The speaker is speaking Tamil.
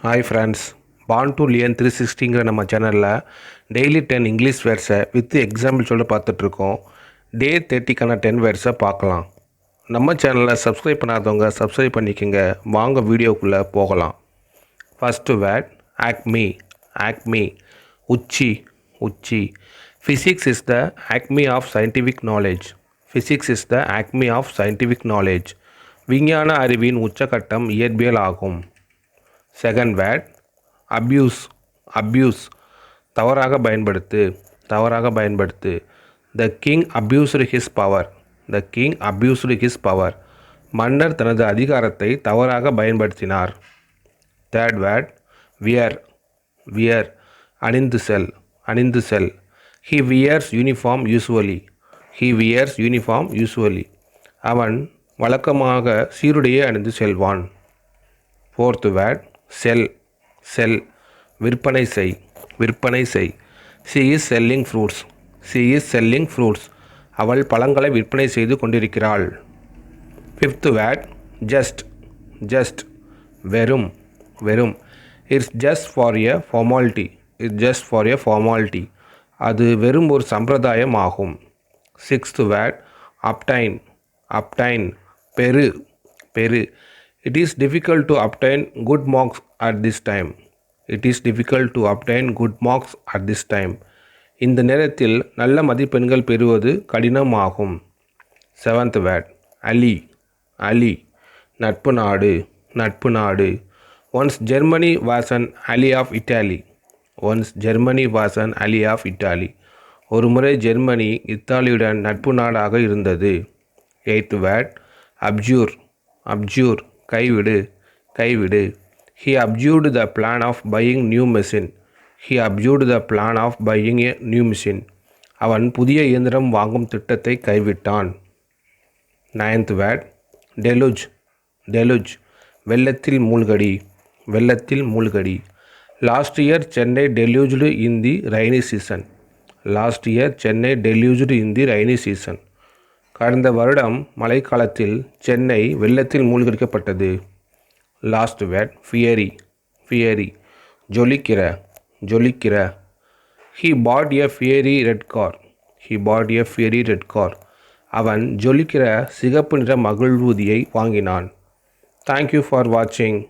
ஹாய் ஃப்ரெண்ட்ஸ், பான் டு லியன் 360ங்கிற நம்ம சேனலில் டெய்லி 10 இங்கிலீஷ் வேர்ட்ஸை வித் எக்ஸாம்பிள் சொல்ல பார்த்துட்ருக்கோம். டே 30க்கான 10 வேர்ட்ஸை பார்க்கலாம். நம்ம சேனலை சப்ஸ்கிரைப் பண்ணாதவங்க சப்ஸ்கிரைப் பண்ணிக்கோங்க. வாங்க வீடியோக்குள்ளே போகலாம். First word Acme. ஆக்மி உச்சி. உச்சி. Physics is the acme of scientific knowledge. Physics is the acme of scientific knowledge. விஞ்ஞான அறிவின் உச்சக்கட்டம் இயற்பியல் ஆகும். Second word abuse. அப்யூஸ் தவறாக பயன்படுத்து. தவறாக பயன்படுத்து. The king abused his power. The king abused his power. மன்னர் தனது அதிகாரத்தை தவறாக பயன்படுத்தினார். Third word wear. வியர் அணிந்து செல். அணிந்து செல். He wears uniform usually. He wears uniform usually. அவன் வழக்கமாக சீருடையை அணிந்து செல்வான். ஃபோர்த்து வேர்ட் செல். செல் விற்பனை செய். விற்பனை செய். She is selling fruits. She is selling fruits. அவள் பழங்களை விற்பனை செய்து கொண்டிருக்கிறாள். Fifth word just. ஜஸ்ட் வெறும். வெறும். It's just for a formality. It's just for a formality. அது வெறும் ஒரு சம்பிரதாயம் ஆகும். Sixth word obtained. அப்டைன் பெரு. பெரு. It is difficult to obtain good marks at this time. It is difficult to obtain good marks at this time. இந்த நேரத்தில் நல்ல மதிப்பெண்கள் பெறுவது கடினமாகும். செவன்த் வேர்ட் அலி. அலி நட்பு நாடு. நட்பு நாடு. Once Germany was an ally of Italy. Once Germany was an ally of Italy. ஒரு முறை ஜெர்மனி இத்தாலியுடன் நட்பு நாடாக இருந்தது. Eighth word abjure. அப்ஜூர் கைவிடு. கைவிடு. He abjured the plan of buying new machine. He abjured the plan of buying a new machine. அவன் புதிய இயந்திரம் வாங்கும் திட்டத்தை கைவிட்டான். Ninth word டெலுஜ். டெலுஜ் வெள்ளத்தில் மூழ்கடி. வெள்ளத்தில் மூழ்கடி. Last year Chennai deluged in the rainy season. Last year Chennai deluged in the rainy season. கடந்த வருடம் மழைக்காலத்தில் சென்னை வெள்ளத்தில் மூழ்கடிக்கப்பட்டது. Last word fiery. ஃபியரி ஜொலிக்கிற. ஜொலிக்கிற. He bought a fiery red car. He bought a fiery red car. அவன் ஜொலிக்கிற சிகப்பு நிற மகிழ்வூதியை வாங்கினான். தேங்க்யூ ஃபார் வாட்சிங்.